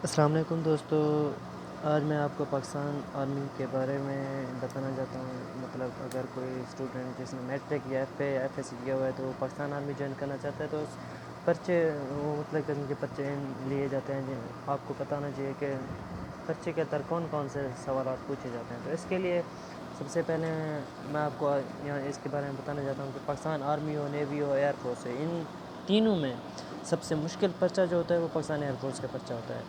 السلام علیکم دوستو، آج میں آپ کو پاکستان آرمی کے بارے میں بتانا چاہتا ہوں۔ مطلب اگر کوئی اسٹوڈنٹ جس نے میٹرک یا ایف ایس سی کیا ہوا ہے تو وہ پاکستان آرمی جوائن کرنا چاہتا ہے تو اس پرچے وہ مطلب قسم کے پرچے لیے جاتے ہیں آپ کو پتہ ہونا چاہیے کہ پرچے کے اندر کون کون سے سوالات پوچھے جاتے ہیں۔ تو اس کے لیے سب سے پہلے میں آپ کو یہاں اس کے بارے میں بتانا چاہتا ہوں کہ پاکستان آرمی ہو، نیوی ہو، ایئر فورس ہے، ان تینوں میں سب سے مشکل پرچہ جو ہوتا ہے وہ پاکستان ایئر فورس کا پرچہ ہوتا ہے۔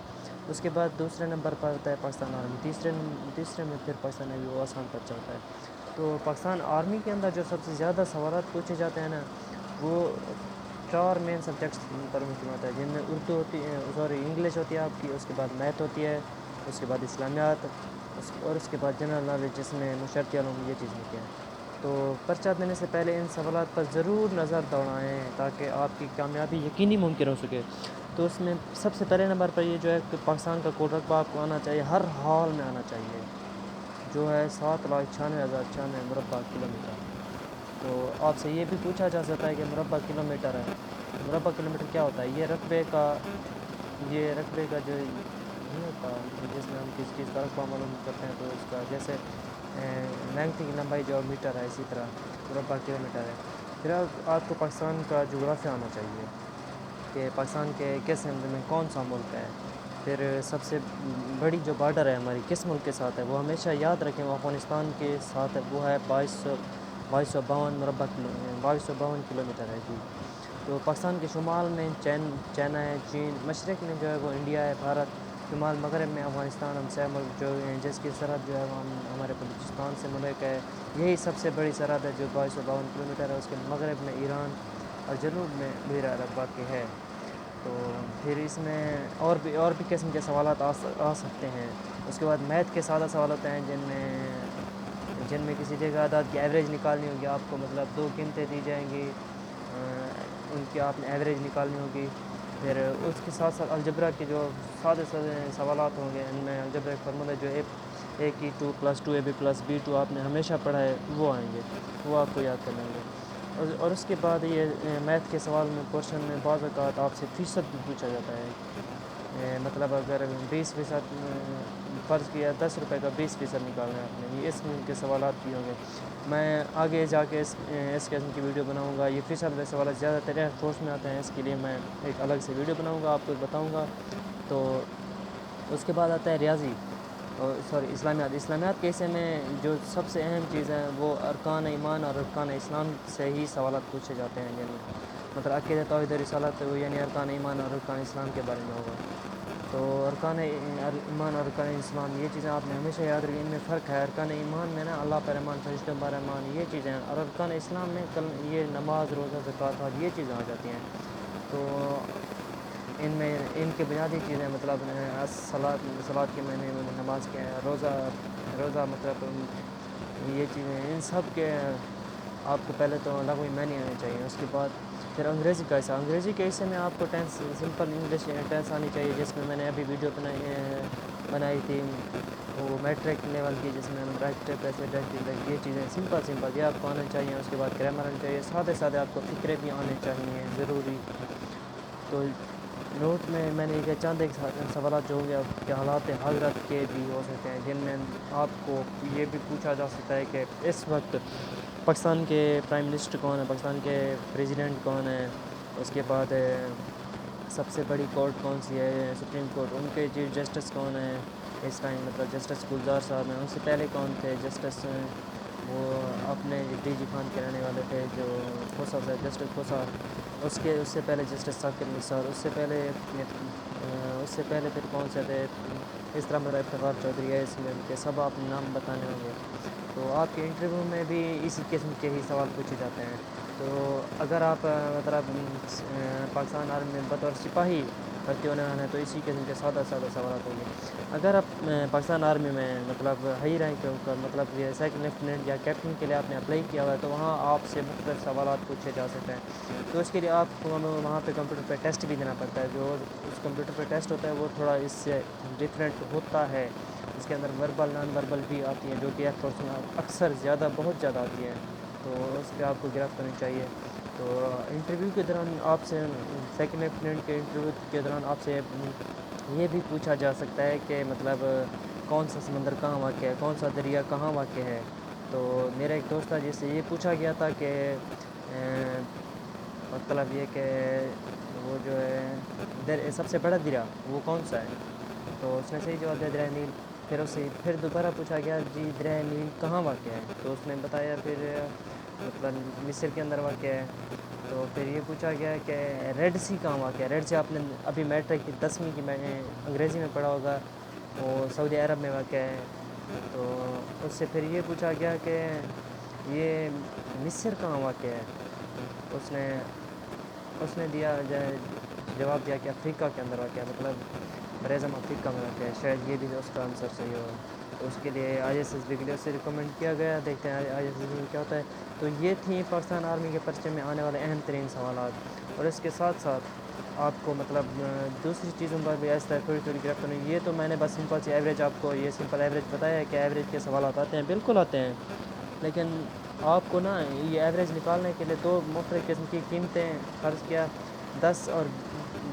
اس کے بعد دوسرے نمبر پر ہوتا ہے پاکستان آرمی، تیسرے میں پھر پاکستان نیوی، وہ آسان پرچہ ہوتا ہے۔ تو پاکستان آرمی کے اندر جو سب سے زیادہ سوالات پوچھے جاتے ہیں نا، وہ 4 مین سبجیکٹس پر مشتمل ہوتا ہے، جن میں اردو ہوتی ہے، انگلش ہوتی ہے آپ کی، اس کے بعد میتھ ہوتی ہے، اس کے بعد اسلامیات، اور اس کے بعد جنرل نالج جس میں معاشرتی علوم یہ چیز ہوتی ہے۔ تو پرچہ دینے سے پہلے ان سوالات پر ضرور نظر دوڑائیں تاکہ آپ کی کامیابی یقینی ممکن ہو سکے۔ تو اس میں سب سے پہلے نمبر پر یہ جو ہے کہ پاکستان کا کوڈ رقبہ آپ کو آنا چاہیے، ہر حال میں آنا چاہیے، جو ہے 7,96,096 مربع کلومیٹر۔ تو آپ سے یہ بھی پوچھا جا سکتا ہے کہ مربع کلومیٹر ہے، مربع کلومیٹر کیا ہوتا ہے؟ یہ رقبے کا جو نہیں ہوتا جس میں ہم کسی چیز کا رقبہ معلوم کرتے ہیں، تو اس کا جیسے لینگتھ کی لمبائی جو میٹر ہے، اسی طرح مربع کلومیٹر ہے۔ پھر آپ کو پاکستان کا جغرافیہ آنا چاہیے کہ پاکستان کے کس ہند میں کون سا ملک ہے۔ پھر سب سے بڑی جو بارڈر ہے ہماری کس ملک کے ساتھ ہے، وہ ہمیشہ یاد رکھیں، وہ افغانستان کے ساتھ ہے، وہ ہے 2252 کلومیٹر ہے جی۔ تو پاکستان کے شمال میں چائنا ہے، چین، مشرق میں جو ہے وہ انڈیا ہے، بھارت، شمال مغرب میں افغانستان، ہمسایہ ملک جو ہیں جس کی سرحد جو ہے وہ ہمارے بلوچستان سے ملک ہے، یہی سب سے بڑی سرحد ہے جو 2252 کلومیٹر ہے۔ اس کے مغرب میں ایران اور جنوب میں بحیرہ عرب واقع ہے۔ تو پھر اس میں اور بھی قسم کے سوالات آ سکتے ہیں۔ اس کے بعد میتھ کے سادہ سوال ہوتے ہیں جن میں کسی دیگر اعداد کی ایوریج نکالنی ہوگی آپ کو، مطلب 2 قیمتیں دی جائیں گی، ان کی آپ نے ایوریج نکالنی ہوگی۔ پھر اس کے ساتھ ساتھ الجبرا کے جو سادے سوالات ہوں گے، ان میں الجبرا ایک فارمولہ جو A+2+2AB+B2 آپ نے ہمیشہ پڑھا ہے، وہ آئیں گے، وہ آپ کو یاد کرنے ہوں گے۔ اور اس کے بعد یہ میتھ کے سوال میں پورشن میں بعض اوقات آپ سے فیصد بھی پوچھا جاتا ہے، مطلب اگر 20% فرض کیا 10 روپے کا 20% نکالنا ہے آپ نے، یہ اس قسم کے سوالات بھی ہوں گے۔ میں آگے جا کے اس قسم کی ویڈیو بناؤں گا، یہ فیصد والے سوالات زیادہ تر ایئر فورس میں آتے ہیں، اس کے لیے میں ایک الگ سے ویڈیو بناؤں گا، آپ کو بتاؤں گا۔ تو اس کے بعد آتا ہے ریاضی، اسلامیات کے حصے میں جو سب سے اہم چیز ہے وہ ارکان ایمان اور ارکان اسلام سے ہی سوالات پوچھے جاتے ہیں، یعنی مطلب عقیدہ، توحید و رسالت، یعنی ارکان ایمان اور ارکان اسلام کے بارے میں ہوگا۔ تو ارکان ایمان اور ارکان اسلام یہ چیزیں آپ نے ہمیشہ یاد رکھیں، ان میں فرق ہے۔ ارکان ایمان میں نا اللہ پر ایمان، فرشتوں پر ایمان، یہ چیزیں ہیں، اور ارکان اسلام میں یہ نماز، روزہ، زکوٰۃ، حج، یہ چیزیں آ جاتی ہیں۔ تو ان کے بنیادی چیزیں مطلب صلاۃ کے معنی میں نماز کے ہیں، روزہ مطلب یہ چیزیں، ان سب کے آپ کو پہلے تو لغوی معنی آنے چاہیے۔ اس کے بعد پھر انگریزی کے حصے میں آپ کو سمپل انگلش ٹینس آنی چاہیے، جس میں نے ابھی ویڈیو بنائی تھی، وہ میٹرک لیول کی، جس میں یہ چیزیں سمپل یہ آپ کو آنا چاہیے۔ اس کے بعد گرامر آنا چاہیے، سادے آپ کو فقرے بھی آنے چاہیے ضروری۔ تو نوٹ میں نے یہ چند ایک سوالات جو ہوں گے کہ حالات حاضرات کے بھی ہو سکتے ہیں، جن میں آپ کو یہ بھی پوچھا جا سکتا ہے کہ اس وقت پاکستان کے پرائم منسٹر کون ہے، پاکستان کے پریزیڈنٹ کون ہے، اس کے بعد سب سے بڑی کورٹ کون سی ہے، سپریم کورٹ، ان کے چیف جسٹس کون ہیں اس ٹائم، مطلب جسٹس گلزار صاحب ہیں، ان سے پہلے کون تھے جسٹس، وہ اپنے ڈی جی خان کے رہنے والے تھے، جو کھوسہ صاحب، جسٹس کھوسہ، اس سے پہلے جسٹس ثاقب نثار، اس سے پہلے پھر کون سے تھے، اس طرح میرا افتخار چودھری ہے، اس میں ان کے سب آپ نام بتانے ہوں گے۔ تو آپ کے انٹرویو میں بھی اسی قسم کے ہی سوال پوچھے جاتے ہیں۔ تو اگر آپ مطلب پاکستان آرمی میں بطور سپاہی بھرتی ہونے والے ہیں تو اسی قسم کے سادہ سوالات ہوں گے۔ اگر آپ پاکستان آرمی میں مطلب ہائی رینک کے اوپر، مطلب یہ سیکنڈ لیفٹیننٹ یا کیپٹن کے لیے آپ نے اپلائی کیا ہوا ہے، تو وہاں آپ سے مختلف سوالات پوچھے جا سکتے ہیں۔ تو اس کے لیے آپ کو وہاں پہ کمپیوٹر پہ ٹیسٹ بھی دینا پڑتا ہے، جو اس کمپیوٹر پہ ٹیسٹ ہوتا ہے وہ تھوڑا اس سے ڈفرینٹ ہوتا ہے، اس کے اندر وربل نان وربل بھی آتی ہیں، جو کہ ایئر فورس میں اکثر بہت زیادہ آتی ہیں، تو اس پہ آپ کو گرفت کرنی چاہیے۔ تو انٹرویو کے دوران آپ سے سیکنڈ لیفٹیننٹ کے انٹرویو کے دوران آپ سے یہ بھی پوچھا جا سکتا ہے کہ مطلب کون سا سمندر کہاں واقع ہے، کون سا دریا کہاں واقع ہے. تو میرا ایک دوست تھا جس سے یہ پوچھا گیا تھا کہ مطلب یہ کہ وہ جو ہے سب سے بڑا دریا وہ کون سا ہے. تو اس نے صحیح جواب دیا دریائے نیل. پھر دوبارہ پوچھا گیا جی دریائے نیل کہاں واقع ہے. تو اس نے بتایا پھر مطلب مصر کے اندر واقع ہے. تو پھر یہ پوچھا گیا کہ ریڈ سی کہاں واقع ہے. ریڈ سی آپ نے ابھی میٹرک کی 10ویں کی میں انگریزی میں پڑھا ہوگا، وہ سعودی عرب میں واقع ہے. تو اس سے پھر یہ پوچھا گیا کہ یہ مصر کہاں واقع ہے. اس نے جواب دیا کہ افریقہ کے اندر واقع ہے، مطلب براعظم افریقہ میں واقع ہے. شاید یہ بھی اس کا آنسر صحیح ہو. تو اس کے لیے آئی ایس ایس بی کے لیے اسے ریکمنڈ کیا گیا. دیکھتے ہیں آئی ایس ایس بی میں کیا ہوتا ہے. تو یہ تھیں پاکستان آرمی کے پرچے میں آنے والے اہم ترین سوالات. اور اس کے ساتھ ساتھ آپ کو مطلب دوسری چیزوں پر بھی ایسا تھوڑی گرفت کرنی. یہ تو میں نے بس سمپل سی ایوریج آپ کو یہ سمپل ایوریج بتایا ہے کہ ایوریج کے سوالات آتے ہیں، بالکل آتے ہیں. لیکن آپ کو نا یہ ایوریج نکالنے کے لیے دو مختلف قسم کی قیمتیں فرض کیا 10 اور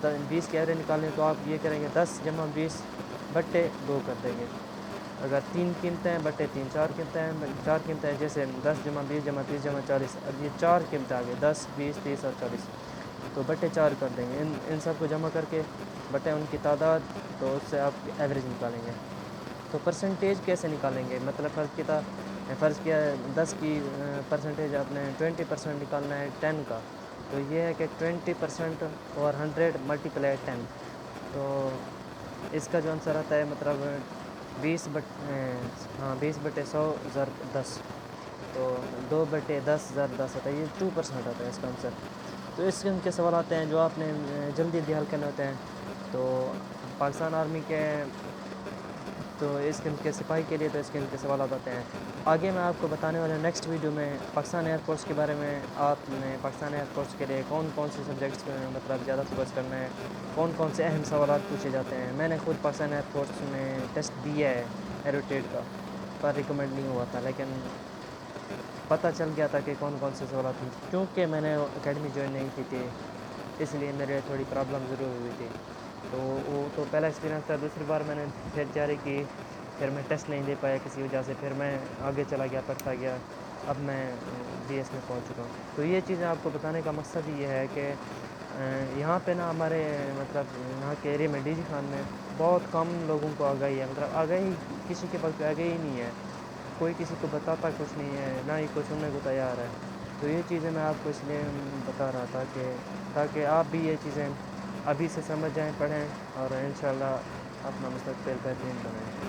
20 کی ایوریج نکالیں تو آپ یہ کریں گے 10 جمع 20/2 کر دیں گے. اگر 3 قیمتیں ہیں بٹے 3 4 قیمتیں ہیں جیسے 10 جمع 20 جمع 30 جمع 40. اب یہ 4 قیمتیں آ گئی 10 20 30 اور 40. تو بٹے 4 کر دیں گے ان سب کو جمع کر کے بٹے ان کی تعداد. تو اس سے آپ ایوریج نکالیں گے. تو پرسنٹیج کیسے نکالیں گے، مطلب فرض کیا 10 کی پرسنٹیج آپ نے 20% نکالنا ہے 10 کا. تو یہ ہے کہ 20% اور 100 ملٹیپلائی 10. تو اس کا جو آنسر آتا ہے مطلب 20/100 ضرب 10. تو 2/10 ضرب 10 ہوتا ہے. یہ 2% آتا ہے اس کا آنسر. تو اس قسم کے سوال آتے ہیں جو آپ نے جلدی حل کرنے ہوتے ہیں. تو پاکستان آرمی کے تو اس قسم کے سپاہی کے لیے تو اس قسم کے سوالات آتے ہیں. آگے میں آپ کو بتانے والا ہوں نیکسٹ ویڈیو میں پاکستان ایئر فورس کے بارے میں. آپ نے پاکستان ایئر فورس کے لیے کون کون سے سبجیکٹس مطلب زیادہ فوکس کرنا ہے، کون سے اہم سوالات پوچھے جاتے ہیں. میں نے خود پاکستان ایئر فورس میں ٹیسٹ دیا ہے ایروٹیٹ کا، پر ریکمنڈ نہیں ہوا تھا. لیکن پتہ چل گیا تھا کہ کون سے سوالات ہیں. کیونکہ میں نے اکیڈمی جوائن نہیں کی تھی اس لیے میرے تھوڑی پرابلم ضرور ہوئی تھی. تو وہ تو پہلا ایکسپیرینس تھا. دوسری بار میں نے پھر جاری کی، پھر میں ٹیسٹ نہیں دے پایا کسی وجہ سے. پھر میں آگے چلا گیا، پڑھتا گیا. اب میں بی ایس میں پہنچ چکا ہوں. تو یہ چیزیں آپ کو بتانے کا مقصد یہ ہے کہ یہاں پہ نا ہمارے مطلب یہاں کے ایریے میں ڈی جی خان میں بہت کم لوگوں کو آگاہی ہے. مطلب آگاہی کسی کے پاس آگاہی نہیں ہے. کوئی کسی کو بتاتا کچھ نہیں ہے، نہ ہی کوئی سننے کو تیار ہے. تو یہ چیزیں میں آپ کو اس لیے بتا رہا تھا کہ تاکہ آپ بھی یہ چیزیں ابھی سے سمجھ جائیں، پڑھیں اور انشاءاللہ اپنا مستقبل بہترین بنائیں.